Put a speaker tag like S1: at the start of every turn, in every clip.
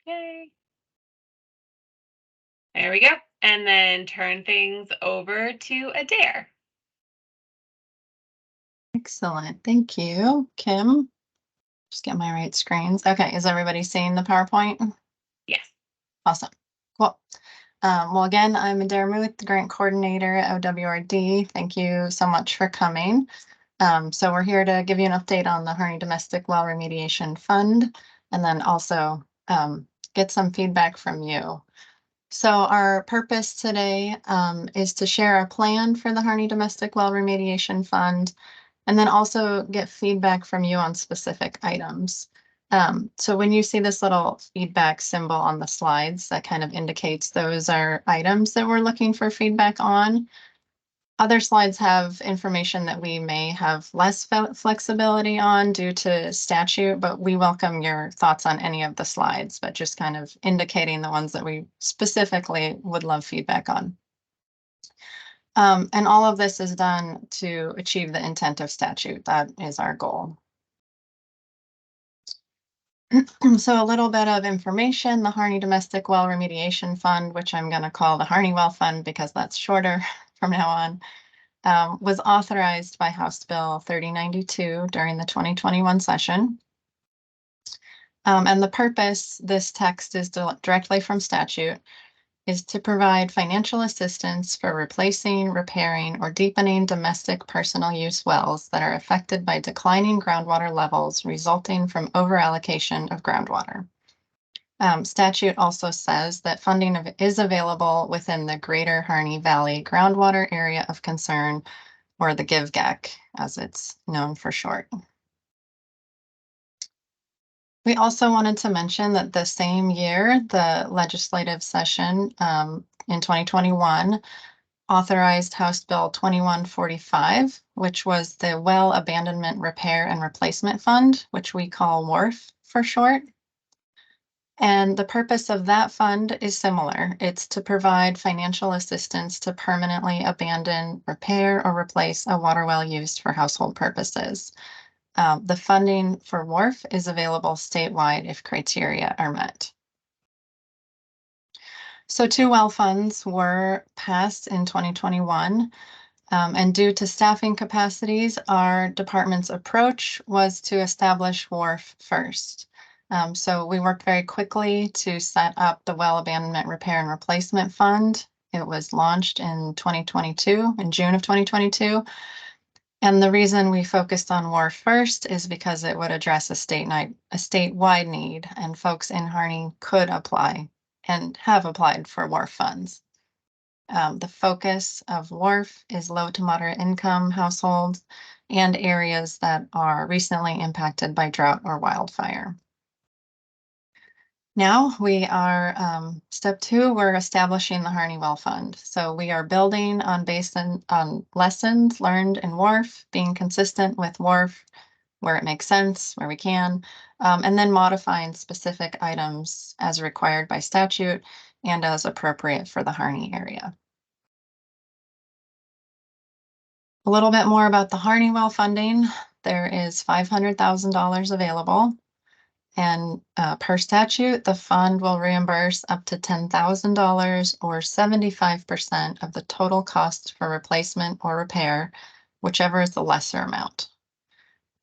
S1: Yay. There we go. And then turn things over to Adair.
S2: Excellent. Thank you, Kim. Just get my right screens. Okay, is everybody seeing the PowerPoint?
S1: Yes.
S2: Awesome. Cool. Well, again, I'm Adair Muth, the grant coordinator at OWRD. Thank you so much for coming. So we're here to give you an update on the Harney Domestic Well Remediation Fund, and then also get some feedback from you. So our purpose today is to share a plan for the Harney Domestic Well Remediation Fund, and then also get feedback from you on specific items. So when you see this little feedback symbol on the slides, that kind of indicates those are items that we're looking for feedback on. Other slides have information that we may have less flexibility on due to statute, but we welcome your thoughts on any of the slides, but just kind of indicating the ones that we specifically would love feedback on. And all of this is done to achieve the intent of statute. That is our goal. So a little bit of information, the Harney Domestic Well Remediation Fund, which I'm going to call the Harney Well Fund because that's shorter from now on, was authorized by House Bill 3092 during the 2021 session. And the purpose, this text is directly from statute, is to provide financial assistance for replacing, repairing, or deepening domestic personal use wells that are affected by declining groundwater levels resulting from overallocation of groundwater. Statute also says that funding is available within the Greater Harney Valley Groundwater Area of Concern, or the GIVGAC, as it's known for short. We also wanted to mention that the same year, the legislative session in 2021 authorized House Bill 2145, which was the Well Abandonment Repair and Replacement Fund, which we call WARF for short. And the purpose of that fund is similar. It's to provide financial assistance to permanently abandon, repair, or replace a water well used for household purposes. The funding for WARF is available statewide if criteria are met. So 2 well funds were passed in 2021, and due to staffing capacities, our department's approach was to establish WARF first. So we worked very quickly to set up the Well Abandonment Repair and Replacement Fund. It was launched in 2022, in June of 2022. And the reason we focused on WARF first is because it would address a statewide need, and folks in Harney could apply and have applied for WARF funds. The focus of WARF is low to moderate income households and areas that are recently impacted by drought or wildfire. Now we are, step 2, we're establishing the Harney Well Fund. So we are building on lessons learned in WARF, being consistent with WARF where it makes sense, where we can, and then modifying specific items as required by statute and as appropriate for the Harney area. A little bit more about the Harney Well funding. There is $500,000 available. And per statute, the fund will reimburse up to $10,000 or 75% of the total cost for replacement or repair, whichever is the lesser amount.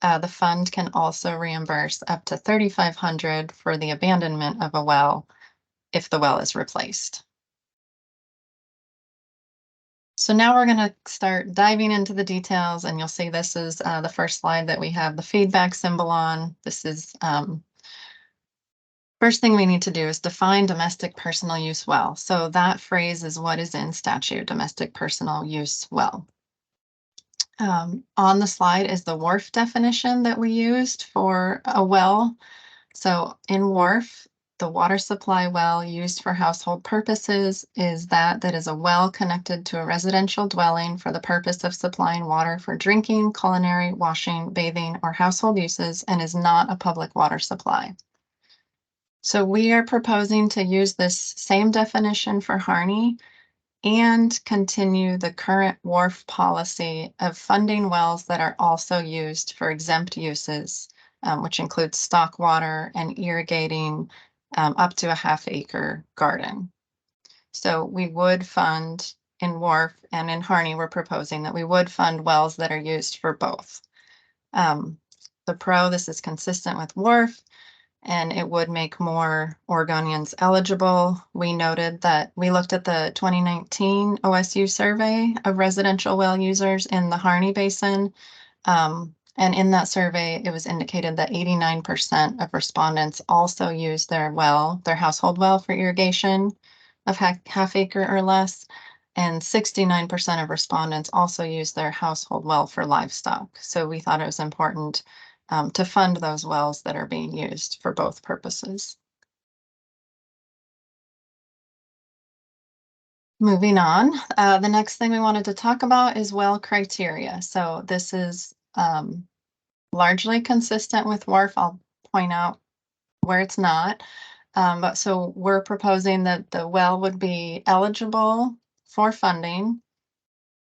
S2: The fund can also reimburse up to $3,500 for the abandonment of a well if the well is replaced. So now we're going to start diving into the details, and you'll see this is the first slide that we have the feedback symbol on. This is first thing we need to do is define domestic personal use well. So that phrase is what is in statute, domestic personal use well. On the slide is the WARF definition that we used for a well. So in WARF, the water supply well used for household purposes is that is a well connected to a residential dwelling for the purpose of supplying water for drinking, culinary, washing, bathing, or household uses, and is not a public water supply. So we are proposing to use this same definition for Harney and continue the current WARF policy of funding wells that are also used for exempt uses, which includes stock water and irrigating up to a half-acre garden. So we would fund in Wharf and in Harney, we're proposing that we would fund wells that are used for both. This is consistent with Wharf, and it would make more Oregonians eligible. We noted that we looked at the 2019 OSU survey of residential well users in the Harney Basin. And in that survey, it was indicated that 89% of respondents also use their household well for irrigation of half acre or less. And 69% of respondents also use their household well for livestock. So we thought it was important to fund those wells that are being used for both purposes. Moving on, the next thing we wanted to talk about is well criteria. So this is largely consistent with WARF. I'll point out where it's not. But so we're proposing that the well would be eligible for funding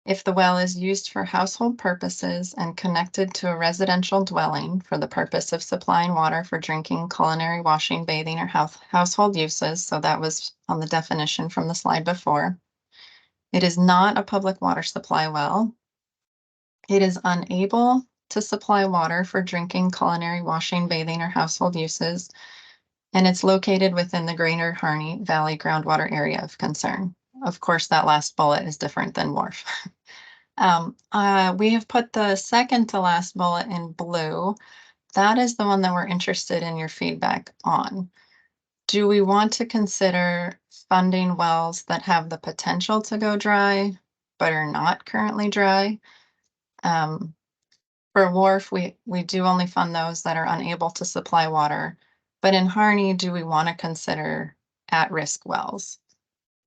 S2: if the well is used for household purposes and connected to a residential dwelling for the purpose of supplying water for drinking, culinary, washing, bathing, or household uses. So that was on the definition from the slide before. It is not a public water supply well. It is unable to supply water for drinking, culinary, washing, bathing, or household uses, and it's located within the Greater Harney Valley groundwater area of concern. Of course, that last bullet is different than WARF. We have put the second to last bullet in blue. That is the one that we're interested in your feedback on. Do we want to consider funding wells that have the potential to go dry, but are not currently dry? For WARF, we do only fund those that are unable to supply water. But in Harney, do we want to consider at-risk wells?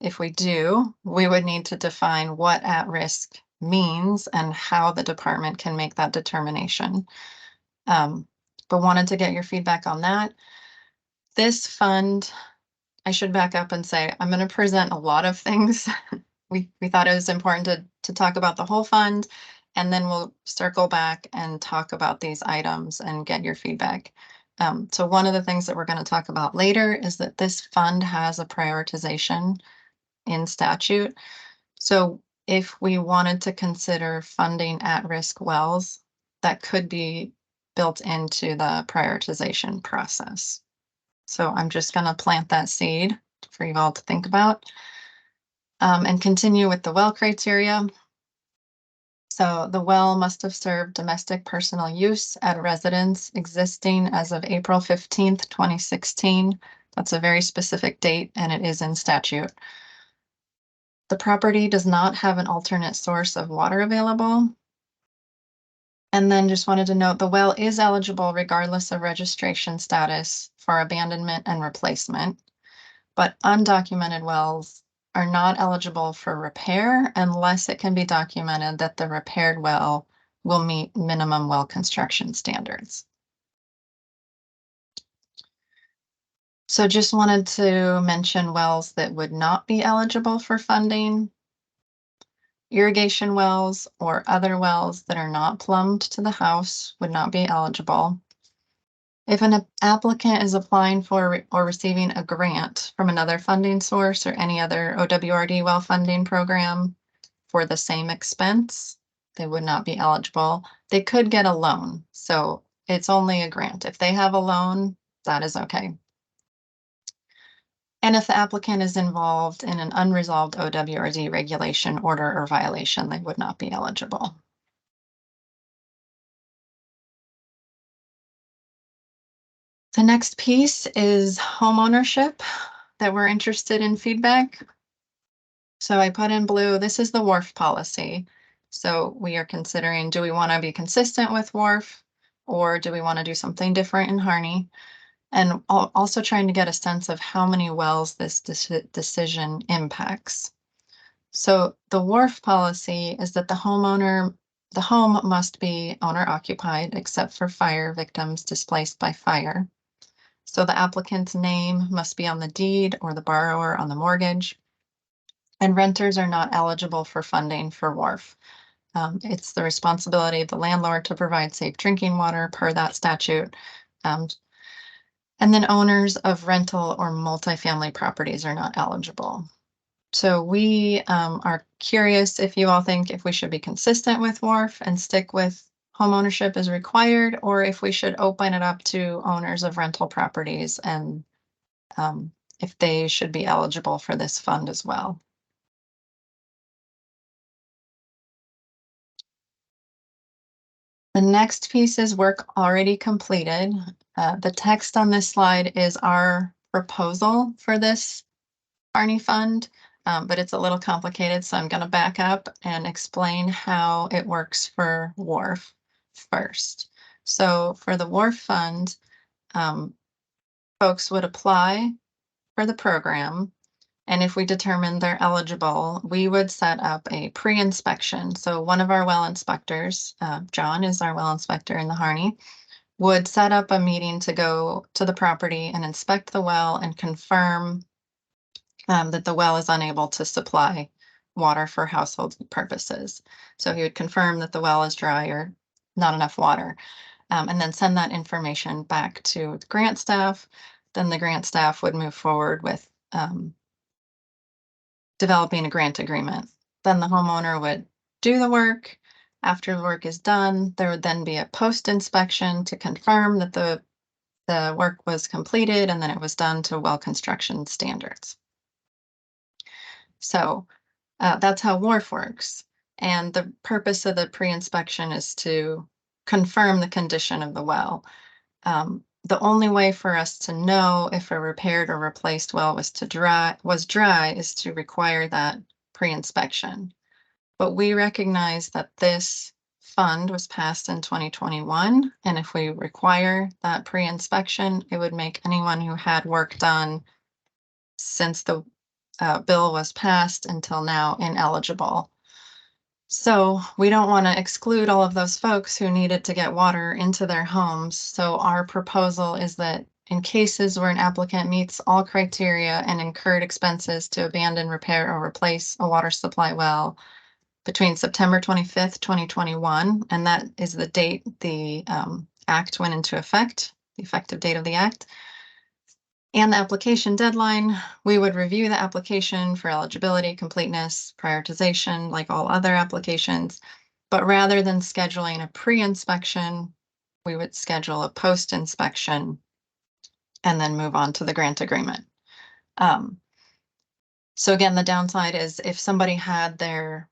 S2: If we do, we would need to define what at-risk means and how the department can make that determination. But wanted to get your feedback on that. This fund, I should back up and say, I'm going to present a lot of things. We thought it was important to talk about the whole fund, and then we'll circle back and talk about these items and get your feedback. So one of the things that we're going to talk about later is that this fund has a prioritization in statute. So if we wanted to consider funding at-risk wells, that could be built into the prioritization process. So I'm just going to plant that seed for you all to think about. And continue with the well criteria. So the well must have served domestic personal use at a residence existing as of April 15th, 2016. That's a very specific date, and it is in statute. The property does not have an alternate source of water available. And then just wanted to note the well is eligible regardless of registration status for abandonment and replacement, but undocumented wells are not eligible for repair unless it can be documented that the repaired well will meet minimum well construction standards. So just wanted to mention wells that would not be eligible for funding. Irrigation wells or other wells that are not plumbed to the house would not be eligible. If an applicant is applying for or receiving a grant from another funding source or any other OWRD well funding program for the same expense, they would not be eligible. They could get a loan, so it's only a grant. If they have a loan, that is okay. And if the applicant is involved in an unresolved OWRD regulation, order, or violation, they would not be eligible. The next piece is homeownership that we're interested in feedback. So I put in blue, this is the WARF policy. So we are considering, do we want to be consistent with WARF or do we want to do something different in Harney? And also trying to get a sense of how many wells this decision impacts. So the WARF policy is that the home must be owner occupied except for fire victims displaced by fire. So the applicant's name must be on the deed or the borrower on the mortgage. And renters are not eligible for funding for WARF. It's the responsibility of the landlord to provide safe drinking water per that statute. And And then owners of rental or multifamily properties are not eligible. So we are curious if you all think if we should be consistent with WARF and stick with homeownership as required, or if we should open it up to owners of rental properties and if they should be eligible for this fund as well. The next piece is work already completed. The text on this slide is our proposal for this Harney fund, but it's a little complicated, so I'm going to back up and explain how it works for WARF first. So for the WARF fund, folks would apply for the program, and if we determine they're eligible, we would set up a pre-inspection. So one of our well inspectors, John is our well inspector in the Harney, would set up a meeting to go to the property and inspect the well and confirm that the well is unable to supply water for household purposes. So he would confirm that the well is dry or not enough water, and then send that information back to the grant staff. Then the grant staff would move forward with developing a grant agreement. Then the homeowner would do the work. After the work is done, there would then be a post-inspection to confirm that the work was completed and then it was done to well construction standards. So that's how WARF works. And the purpose of the pre-inspection is to confirm the condition of the well. The only way for us to know if a repaired or replaced well was dry is to require that pre-inspection. But we recognize that this fund was passed in 2021, and if we require that pre-inspection, it would make anyone who had work done since the bill was passed until now ineligible. So we don't want to exclude all of those folks who needed to get water into their homes. So our proposal is that in cases where an applicant meets all criteria and incurred expenses to abandon, repair, or replace a water supply well between September 25th, 2021, and that is the date the act went into effect, the effective date of the act, and the application deadline, we would review the application for eligibility, completeness, prioritization, like all other applications. But rather than scheduling a pre-inspection, we would schedule a post-inspection and then move on to the grant agreement. So again, the downside is if somebody had their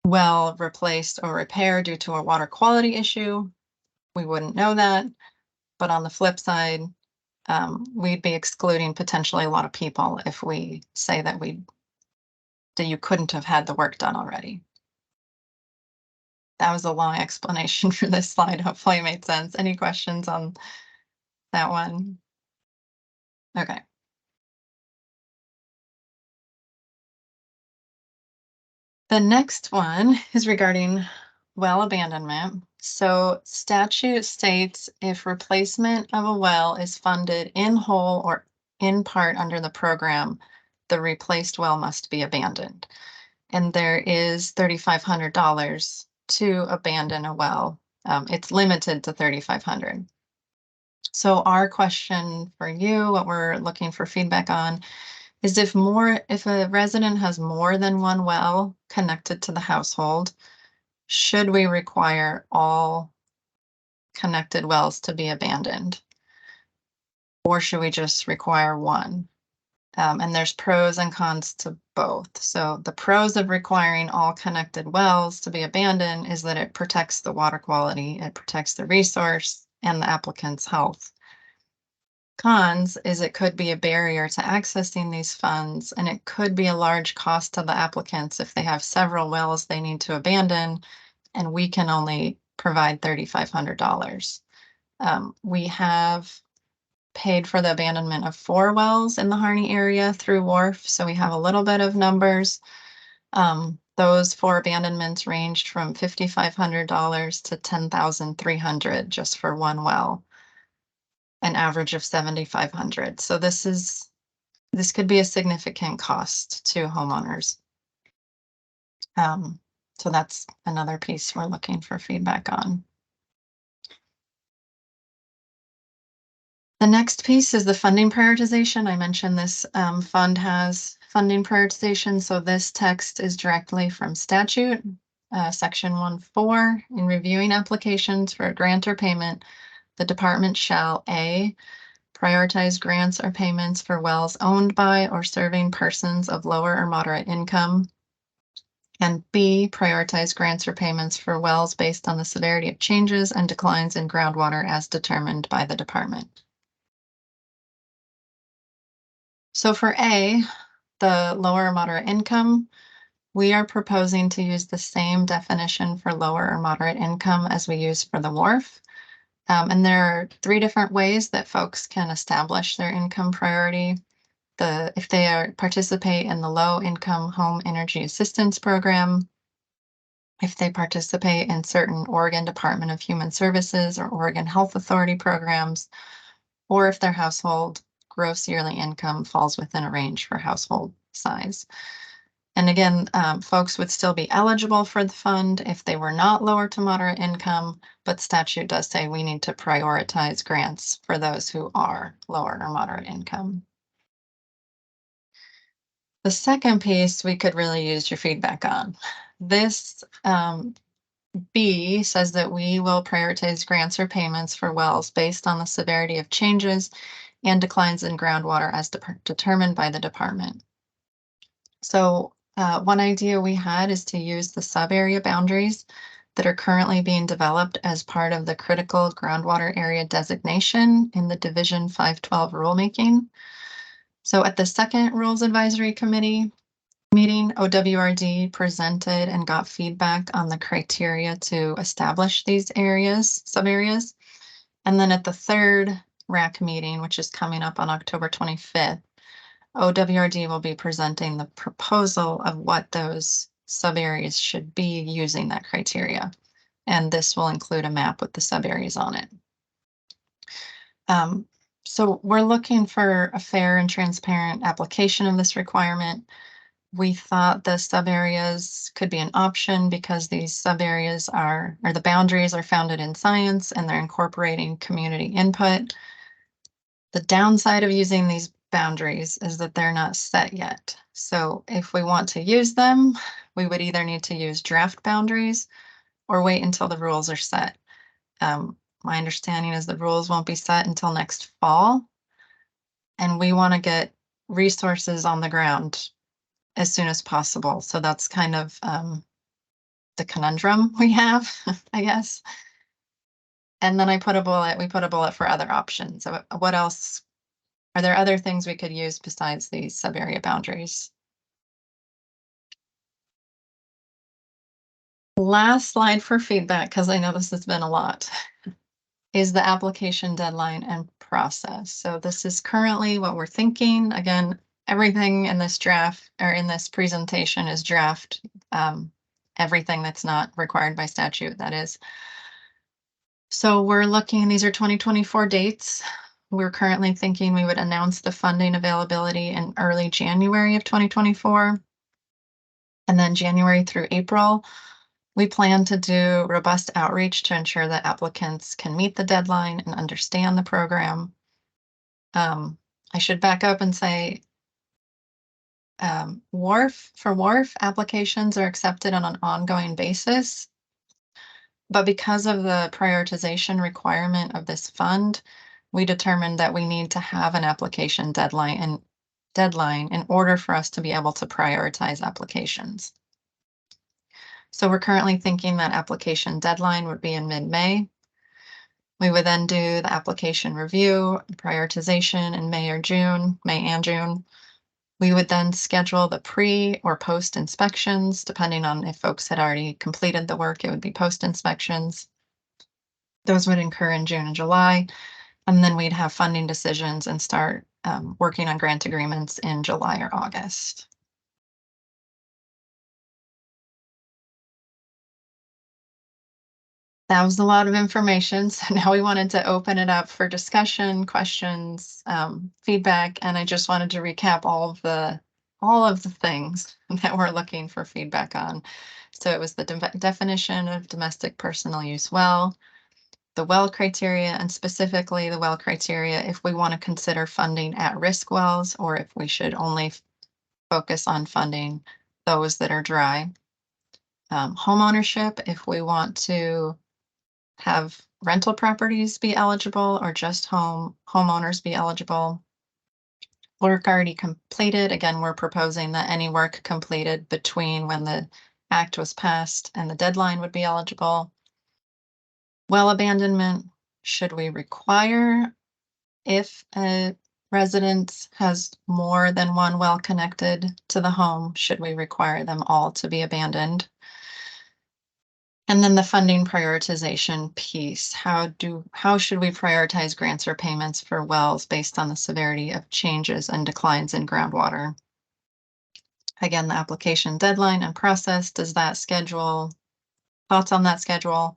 S2: well replaced or repaired due to a water quality issue, we wouldn't know that. But on the flip side, we'd be excluding potentially a lot of people if we say that you couldn't have had the work done already. That was a long explanation for this slide. Hopefully it made sense. Any questions on that one? Okay. The next one is regarding well abandonment. So statute states if replacement of a well is funded in whole or in part under the program, the replaced well must be abandoned. And there is $3,500 to abandon a well. It's limited to $3,500. So our question for you, what we're looking for feedback on, is if a resident has more than one well connected to the household, should we require all connected wells to be abandoned? Or should we just require one? And there's pros and cons to both. So the pros of requiring all connected wells to be abandoned is that it protects the water quality, it protects the resource and the applicant's health. Cons is it could be a barrier to accessing these funds, and it could be a large cost to the applicants if they have several wells they need to abandon, and we can only provide $3,500. We have paid for the abandonment of 4 wells in the Harney area through WARF, so we have a little bit of numbers. Those 4 abandonments ranged from $5,500 to $10,300 just for one well, an average of $7,500. So this could be a significant cost to homeowners. So that's another piece we're looking for feedback on. The next piece is the funding prioritization. I mentioned this fund has funding prioritization, so this text is directly from statute, section 1.4. In reviewing applications for a grant or payment, the department shall A, prioritize grants or payments for wells owned by or serving persons of lower or moderate income, and B, prioritize grants or payments for wells based on the severity of changes and declines in groundwater as determined by the department. So for A, the lower or moderate income, we are proposing to use the same definition for lower or moderate income as we use for the WARF. And there are 3 different ways that folks can establish their income priority. If they participate in the Low Income Home Energy Assistance Program, if they participate in certain Oregon Department of Human Services or Oregon Health Authority programs, or if their household gross yearly income falls within a range for household size. And again, folks would still be eligible for the fund if they were not lower to moderate income, but statute does say we need to prioritize grants for those who are lower or moderate income. The second piece we could really use your feedback on. This B says that we will prioritize grants or payments for wells based on the severity of changes and declines in groundwater as determined by the department. So one idea we had is to use the sub-area boundaries that are currently being developed as part of the critical groundwater area designation in the Division 512 rulemaking. So at the second Rules Advisory Committee meeting, OWRD presented and got feedback on the criteria to establish these areas, sub-areas. And then at the third RAC meeting, which is coming up on October 25th, OWRD will be presenting the proposal of what those sub-areas should be using that criteria. And this will include a map with the sub-areas on it. So we're looking for a fair and transparent application of this requirement. We thought the sub-areas could be an option because these sub-areas or the boundaries are founded in science and they're incorporating community input. The downside of using these boundaries is that they're not set yet. So if we want to use them, we would either need to use draft boundaries or wait until the rules are set. My understanding is the rules won't be set until next fall, and we want to get resources on the ground as soon as possible. So that's kind of the conundrum we have, I guess. And then we put a bullet for other options. So what else? Are there other things we could use besides these sub-area boundaries? Last slide for feedback, because I know this has been a lot, is the application deadline and process. So this is currently what we're thinking. Again, everything in this draft or in this presentation is draft. Everything that's not required by statute, that is. So we're looking, these are 2024 dates. We're currently thinking we would announce the funding availability in early January of 2024. And then January through April, we plan to do robust outreach to ensure that applicants can meet the deadline and understand the program. I should back up and say WARF applications are accepted on an ongoing basis. But because of the prioritization requirement of this fund, we determined that we need to have an application deadline in order for us to be able to prioritize applications. So we're currently thinking that application deadline would be in mid-May. We would then do the application review, prioritization in May and June. We would then schedule the pre or post inspections, depending on if folks had already completed the work, it would be post inspections. Those would occur in June and July, and then we'd have funding decisions and start working on grant agreements in July or August. That was a lot of information. So now we wanted to open it up for discussion, questions, feedback, and I just wanted to recap all of the things that we're looking for feedback on. So it was the definition of domestic personal use well, the well criteria, and specifically the well criteria if we want to consider funding at-risk wells or if we should only focus on funding those that are dry. Home ownership, if we want to have rental properties be eligible or just homeowners be eligible. Work already completed. Again, we're proposing that any work completed between when the act was passed and the deadline would be eligible. Well abandonment, should we require if a residence has more than one well connected to the home, should we require them all to be abandoned? And then the funding prioritization piece, how should we prioritize grants or payments for wells based on the severity of changes and declines in groundwater? Again, the application deadline and process, does that schedule, thoughts on that schedule?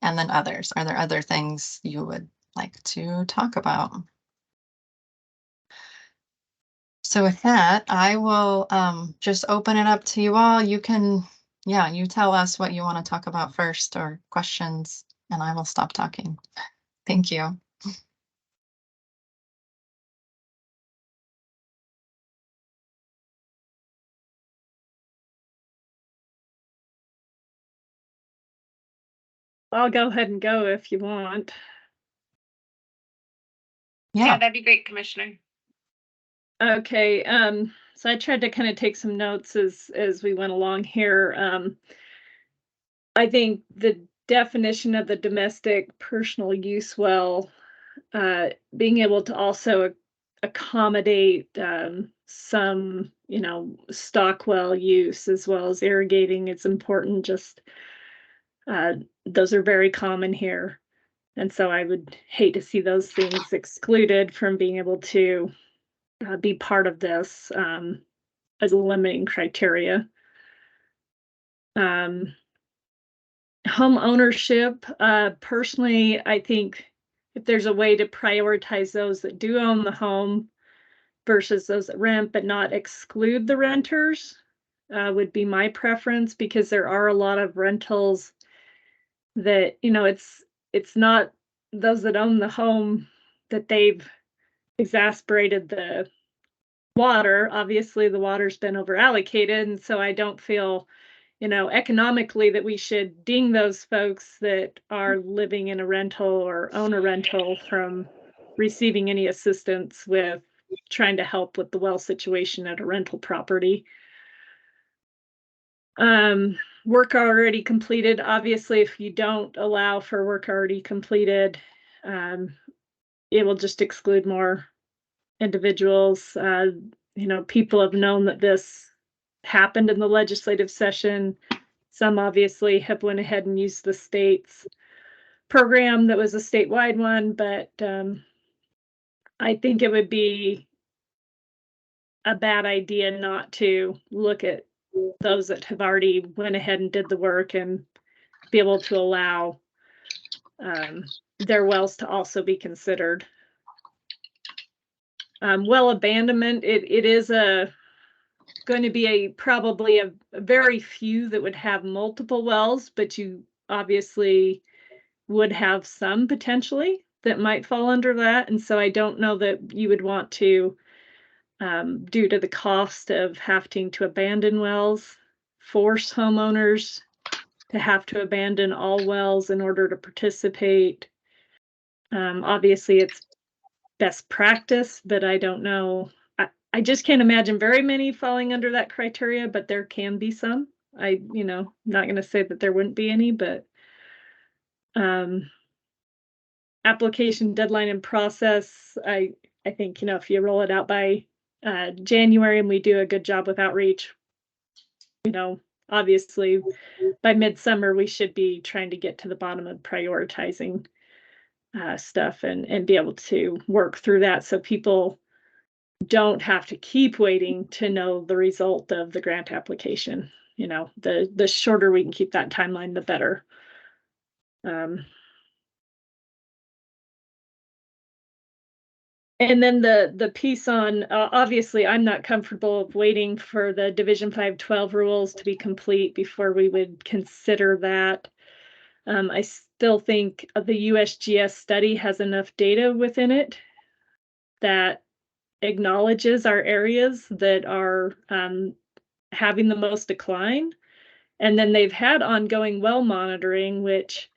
S2: And then others, are there other things you would like to talk about? So with that, I will just open it up to you all. You can, you tell us what you want to talk about first or questions, and I will stop talking. Thank you.
S3: I'll go ahead and go if you want.
S1: Yeah, that'd be great, Commissioner.
S3: Okay, so I tried to kind of take some notes as we went along here. I think the definition of the domestic personal use well, being able to also accommodate some, stock well use as well as irrigating, it's important. Just those are very common here. And so I would hate to see those things excluded from being able to be part of this as a limiting criteria. Home ownership, personally, I think if there's a way to prioritize those that do own the home versus those that rent, but not exclude the renters, would be my preference, because there are a lot of rentals that, it's not those that own the home that they've exasperated the water. Obviously, the water's been over allocated, and so I don't feel, economically that we should ding those folks that are living in a rental or own a rental from receiving any assistance with trying to help with the well situation at a rental property. Work already completed. Obviously, if you don't allow for work already completed, it will just exclude more individuals. People have known that this happened in the legislative session. Some obviously have went ahead and used the state's program that was a statewide one, but I think it would be a bad idea not to look at those that have already went ahead and did the work and be able to allow their wells to also be considered. Well abandonment, it is going to be probably a very few that would have multiple wells, but you obviously would have some potentially that might fall under that. And so I don't know that you would want to, due to the cost of having to abandon wells, force homeowners to have to abandon all wells in order to participate. Obviously, it's best practice, but I don't know. I just can't imagine very many falling under that criteria, but there can be some. Not going to say that there wouldn't be any, but application deadline and process, I think, if you roll it out by January and we do a good job with outreach, obviously by midsummer we should be trying to get to the bottom of prioritizing stuff and be able to work through that so people don't have to keep waiting to know the result of the grant application. The shorter we can keep that timeline, the better. And then the piece on, obviously, I'm not comfortable waiting for the Division 512 rules to be complete before we would consider that. I still think the USGS study has enough data within it that acknowledges our areas that are having the most decline. And then they've had ongoing well monitoring, which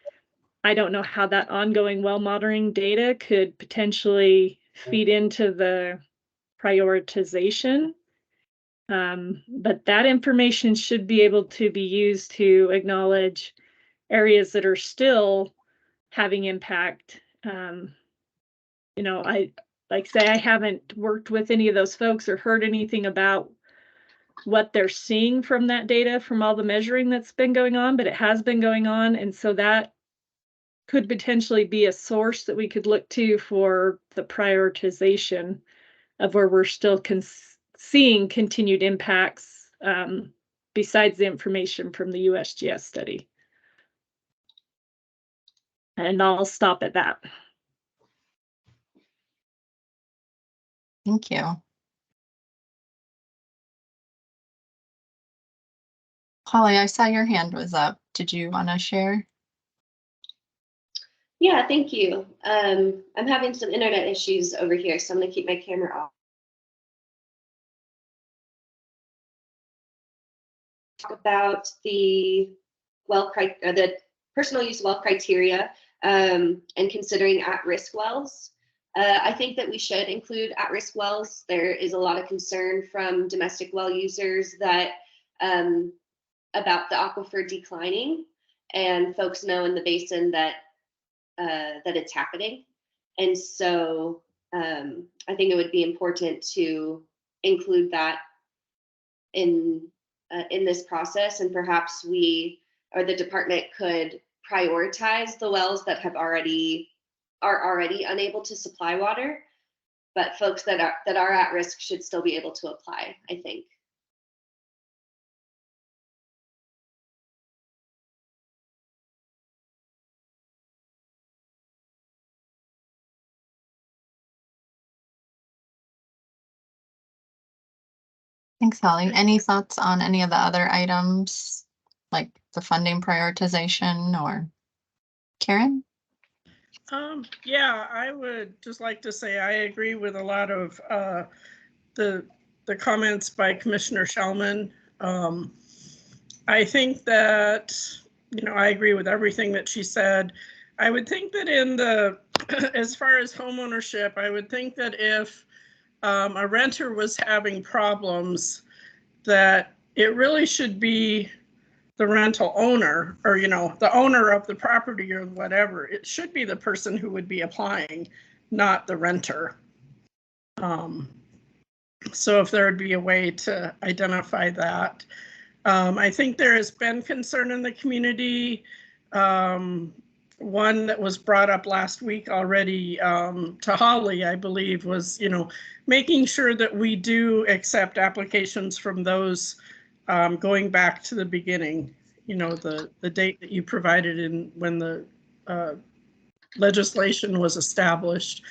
S3: I don't know how that ongoing well monitoring data could potentially feed into the prioritization. But that information should be able to be used to acknowledge areas that are still having impact. I like say I haven't worked with any of those folks or heard anything about what they're seeing from that data from all the measuring that's been going on, but it has been going on. And so that could potentially be a source that we could look to for the prioritization of where we're still seeing continued impacts besides the information from the USGS study. And I'll stop at that.
S2: Thank you. Holly, I saw your hand was up. Did you want to share?
S4: Yeah, thank you. I'm having some internet issues over here, so I'm going to keep my camera off. Talk about the the personal use well criteria and considering at-risk wells. I think that we should include at-risk wells. There is a lot of concern from domestic well users that about the aquifer declining, and folks know in the basin that that it's happening. And so I think it would be important to include that in this process, and perhaps we or the department could prioritize the wells that are already unable to supply water, but folks that are at risk should still be able to apply, I think.
S2: Thanks, Holly. Any thoughts on any of the other items, like the funding prioritization, or Karen?
S5: Yeah, I would just like to say I agree with a lot of the comments by Commissioner Shellman. I think that, I agree with everything that she said. I would think that in the, as far as homeownership, I would think that if a renter was having problems, that it really should be the rental owner, or the owner of the property or whatever. It should be the person who would be applying, not the renter. So if there would be a way to identify that. I think there has been concern in the community. One that was brought up last week already to Holly, I believe, was, making sure that we do accept applications from those going back to the beginning, the date that you provided in when the legislation was established.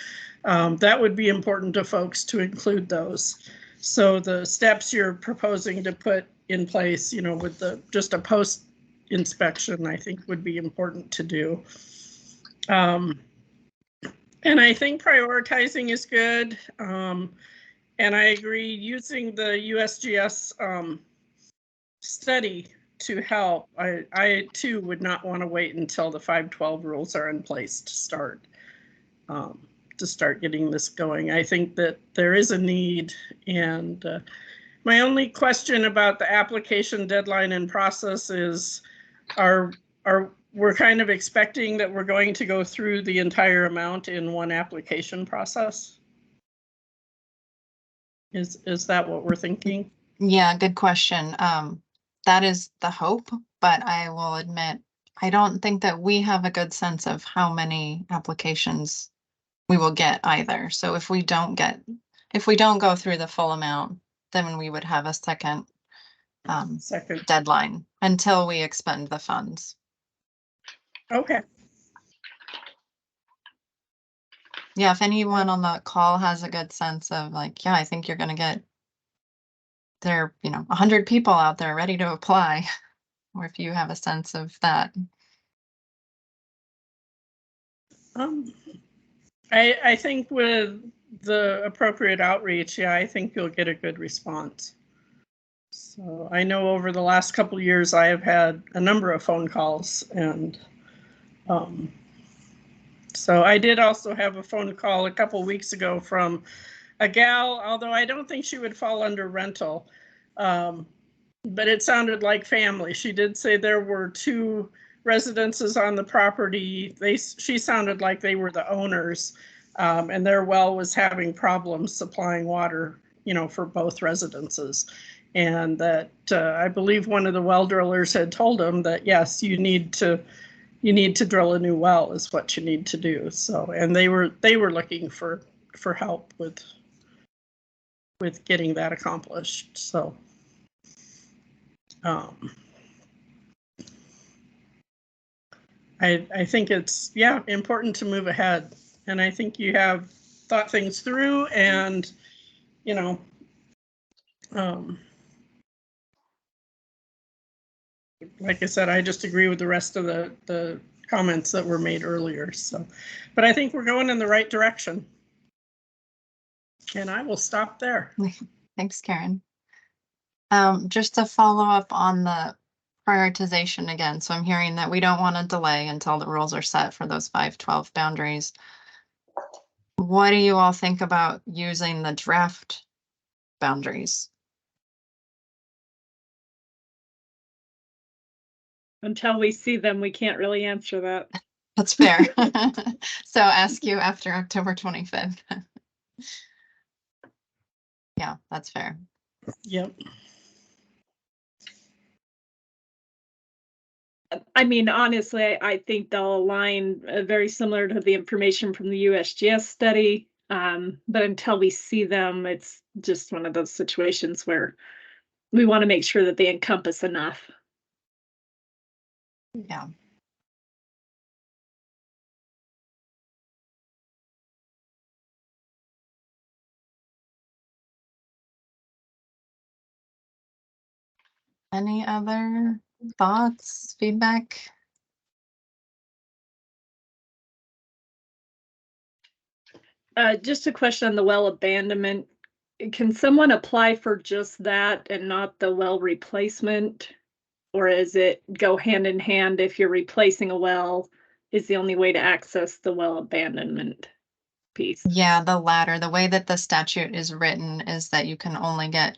S5: That would be important to folks to include those. So the steps you're proposing to put in place, with just a post inspection, I think would be important to do. And I think prioritizing is good. And I agree, using the USGS study to help. I too would not want to wait until the 512 rules are in place to start getting this going. I think that there is a need, and my only question about the application deadline and process is, we're kind of expecting that we're going to go through the entire amount in one application process? Is that what we're thinking?
S2: Yeah, good question. That is the hope, but I will admit, I don't think that we have a good sense of how many applications we will get either. So if we don't go through the full amount, then we would have a second deadline until we expend the funds.
S5: Okay.
S2: Yeah, if anyone on the call has a good sense of like, yeah, I think you're going to get there, 100 people out there ready to apply, or if you have a sense of that.
S5: I think with the appropriate outreach, yeah, I think you'll get a good response. So I know over the last couple of years, I have had a number of phone calls, and so I did also have a phone call a couple weeks ago from a gal, although I don't think she would fall under rental, but it sounded like family. She did say there were 2 residences on the property. She sounded like they were the owners, and their well was having problems supplying water, for both residences. And that I believe one of the well drillers had told them that, yes, you need to drill a new well is what you need to do. So, and they were looking for help with getting that accomplished. So, I think it's, important to move ahead. And I think you have thought things through, and, like I said, I just agree with the rest of the comments that were made earlier. So, but I think we're going in the right direction. And I will stop there.
S2: Thanks, Karen. Just to follow up on the prioritization again. So I'm hearing that we don't want to delay until the rules are set for those 512 boundaries. What do you all think about using the draft boundaries?
S3: Until we see them, we can't really answer that.
S2: That's fair. So ask you after October 25th. Yeah, that's fair.
S5: Yep.
S3: I mean, honestly, I think they'll align very similar to the information from the USGS study. But until we see them, it's just one of those situations where we want to make sure that they encompass enough.
S2: Yeah. Any other thoughts, feedback?
S3: Just a question on the well abandonment. Can someone apply for just that and not the well replacement? Or is it go hand in hand? If you're replacing a well, is the only way to access the well abandonment piece?
S2: Yeah, the latter. The way that the statute is written is that you can only get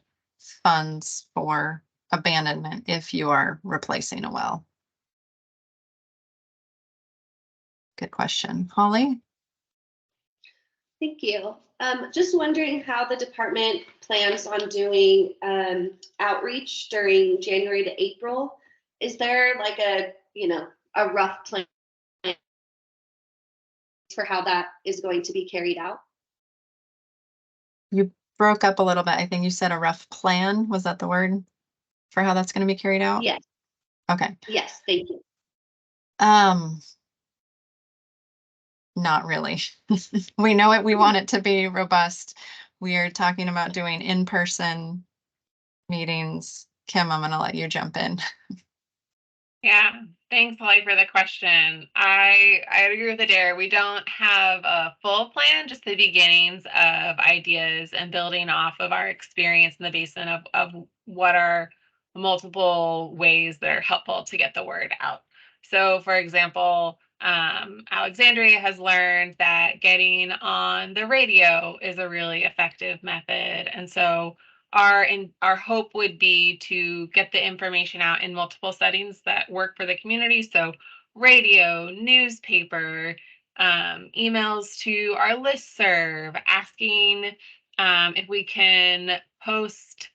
S2: funds for abandonment if you are replacing a well. Good question. Holly?
S4: Thank you. Just wondering how the department plans on doing outreach during January to April. Is there like a rough plan for how that is going to be carried out?
S2: You broke up a little bit. I think you said a rough plan. Was that the word for how that's going to be carried out?
S4: Yes.
S2: Okay.
S4: Yes, thank you.
S2: Not really. We know it. We want it to be robust. We are talking about doing in-person meetings. Kim, I'm going to let you jump in.
S1: Yeah, thanks, Holly, for the question. I agree with Adair. We don't have a full plan, just the beginnings of ideas and building off of our experience in the basin of what are multiple ways that are helpful to get the word out. So, for example, Alexandria has learned that getting on the radio is a really effective method. And so our hope would be to get the information out in multiple settings that work for the community. So radio, newspaper, emails to our listserv, asking if we can post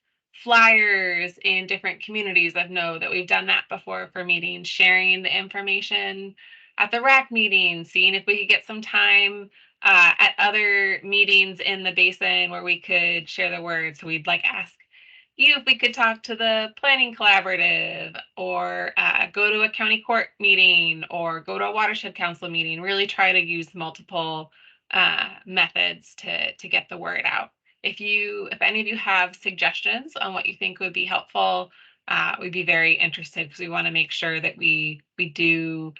S1: flyers in different communities. I know that we've done that before for meetings, sharing the information at the RAC meeting, seeing if we could get some time at other meetings in the basin where we could share the word. So we'd ask you if we could talk to the planning collaborative, or go to a county court meeting, or go to a watershed council meeting. Really try to use multiple methods to get the word out. If any of you have suggestions on what you think would be helpful, we'd be very interested, because we want to make sure that we do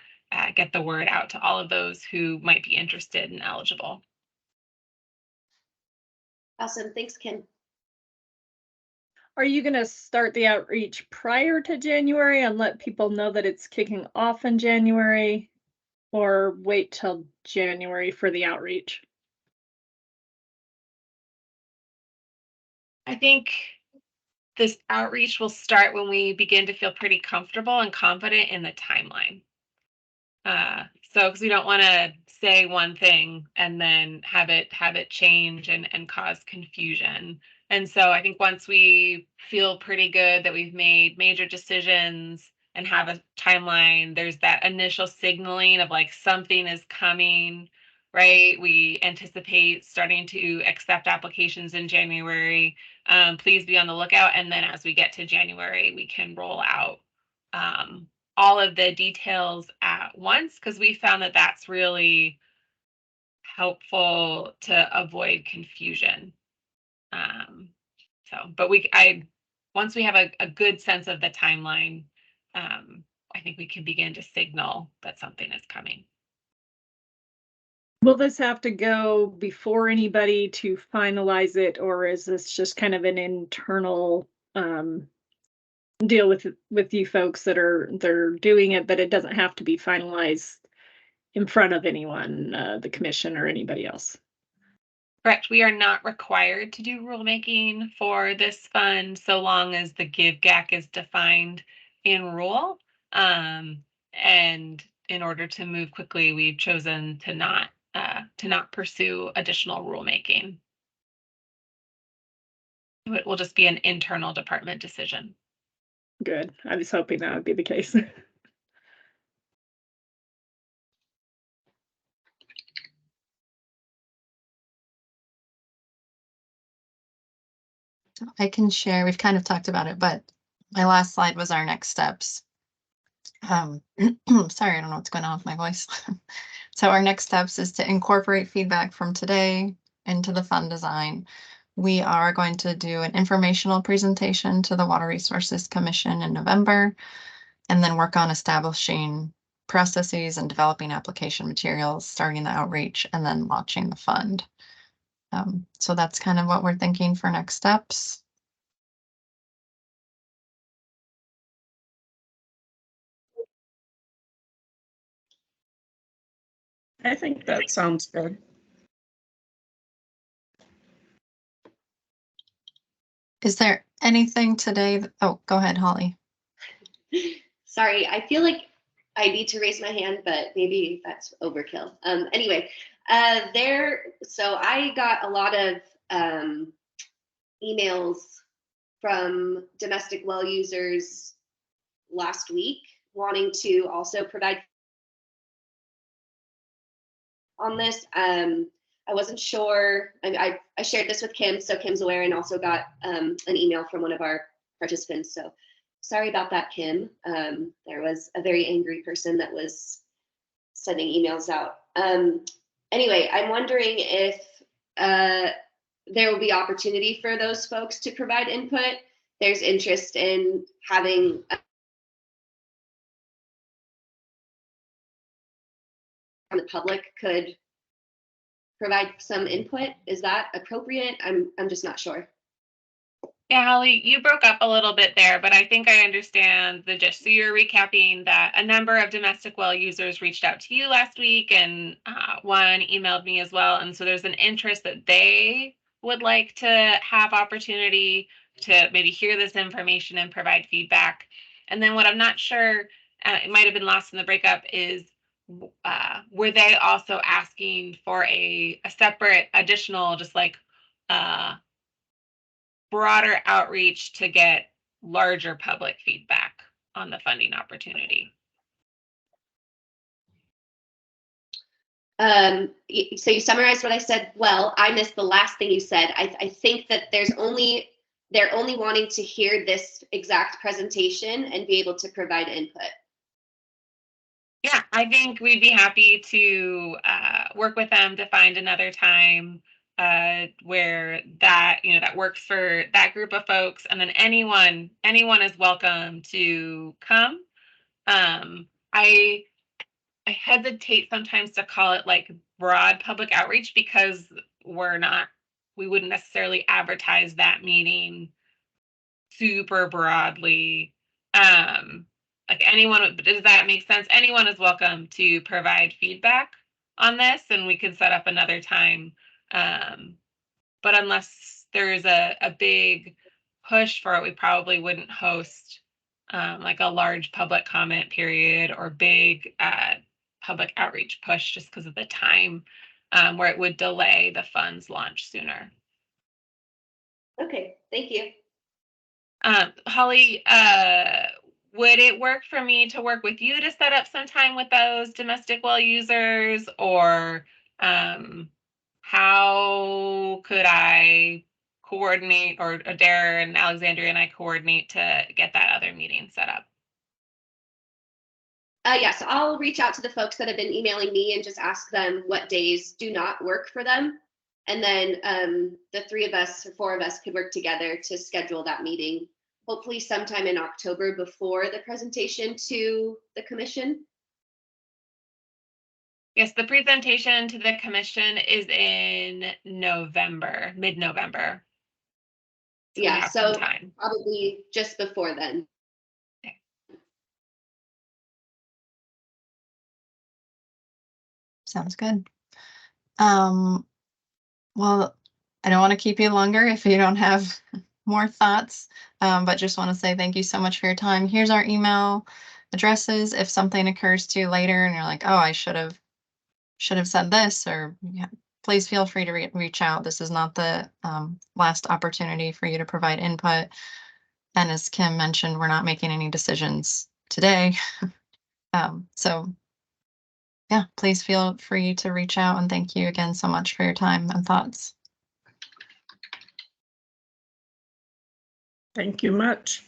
S1: get the word out to all of those who might be interested and eligible.
S4: Awesome. Thanks, Kim.
S3: Are you going to start the outreach prior to January and let people know that it's kicking off in January, or wait till January for the outreach?
S1: I think this outreach will start when we begin to feel pretty comfortable and confident in the timeline. Because we don't want to say one thing and then have it change and cause confusion. And so I think once we feel pretty good that we've made major decisions and have a timeline, there's that initial signaling of like something is coming, right? We anticipate starting to accept applications in January. Please be on the lookout. And then as we get to January, we can roll out all of the details at once, because we found that that's really helpful to avoid confusion. But once we have a good sense of the timeline, I think we can begin to signal that something is coming.
S3: Will this have to go before anybody to finalize it, or is this just kind of an internal deal with you folks they're doing it, but it doesn't have to be finalized in front of anyone, the commission or anybody else?
S1: Correct. We are not required to do rulemaking for this fund so long as the give-gack is defined in rule. And in order to move quickly, we've chosen to not pursue additional rulemaking. It will just be an internal department decision.
S3: Good. I was hoping that would be the case.
S2: I can share, we've kind of talked about it, but my last slide was our next steps. Sorry, I don't know what's going on with my voice. So our next steps is to incorporate feedback from today into the fund design. We are going to do an informational presentation to the Water Resources Commission in November, and then work on establishing processes and developing application materials, starting the outreach, and then launching the fund. So that's kind of what we're thinking for next steps.
S5: I think that sounds good.
S2: Is there anything today? Oh, go ahead, Holly.
S4: Sorry, I feel like I need to raise my hand, but maybe that's overkill. Anyway, so I got a lot of emails from domestic well users last week wanting to also provide on this. I wasn't sure. I shared this with Kim, so Kim's aware, and also got an email from one of our participants. So sorry about that, Kim. There was a very angry person that was sending emails out. Anyway, I'm wondering if there will be opportunity for those folks to provide input. There's interest in having the public could provide some input. Is that appropriate? I'm just not sure.
S1: Yeah, Holly, you broke up a little bit there, but I think I understand the gist. So you're recapping that a number of domestic well users reached out to you last week, and one emailed me as well. And so there's an interest that they would like to have opportunity to maybe hear this information and provide feedback. And then what I'm not sure, it might have been lost in the breakup, is were they also asking for a separate additional, just like broader outreach to get larger public feedback on the funding opportunity?
S4: So you summarized what I said. Well, I missed the last thing you said. I think that they're only wanting to hear this exact presentation and be able to provide input.
S1: Yeah, I think we'd be happy to work with them to find another time where that works for that group of folks, and then anyone is welcome to come. I I hesitate sometimes to call it like broad public outreach because we wouldn't necessarily advertise that meeting super broadly. Like anyone, does that make sense? Anyone is welcome to provide feedback on this, and we could set up another time. But unless there's a big push for it, we probably wouldn't host like a large public comment period or big public outreach push just because of the time where it would delay the fund's launch sooner.
S4: Okay, thank you.
S1: Holly, would it work for me to work with you to set up some time with those domestic well users, or how could I coordinate, or Dara and Alexandria and I coordinate to get that other meeting set up?
S4: Yes, I'll reach out to the folks that have been emailing me and just ask them what days do not work for them. And then the 3 of us or 4 of us could work together to schedule that meeting, hopefully sometime in October before the presentation to the commission.
S1: Yes, the presentation to the commission is in November, mid-November.
S4: Yeah, so
S1: time.
S4: Probably just before then.
S1: Okay.
S2: Sounds good. Well, I don't want to keep you longer if you don't have more thoughts, but just want to say thank you so much for your time. Here's our email addresses. If something occurs to you later and you're like, oh, I should have said this, or please feel free to reach out. This is not the last opportunity for you to provide input. And as Kim mentioned, we're not making any decisions today. So yeah, please feel free to reach out, and thank you again so much for your time and thoughts.
S5: Thank you much.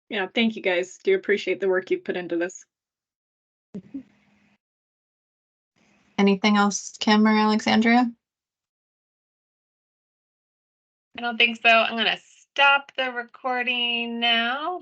S3: Yeah, thank you guys. Do appreciate the work you've put into this.
S2: Anything else, Kim or Alexandria?
S1: I don't think so. I'm going to stop the recording now.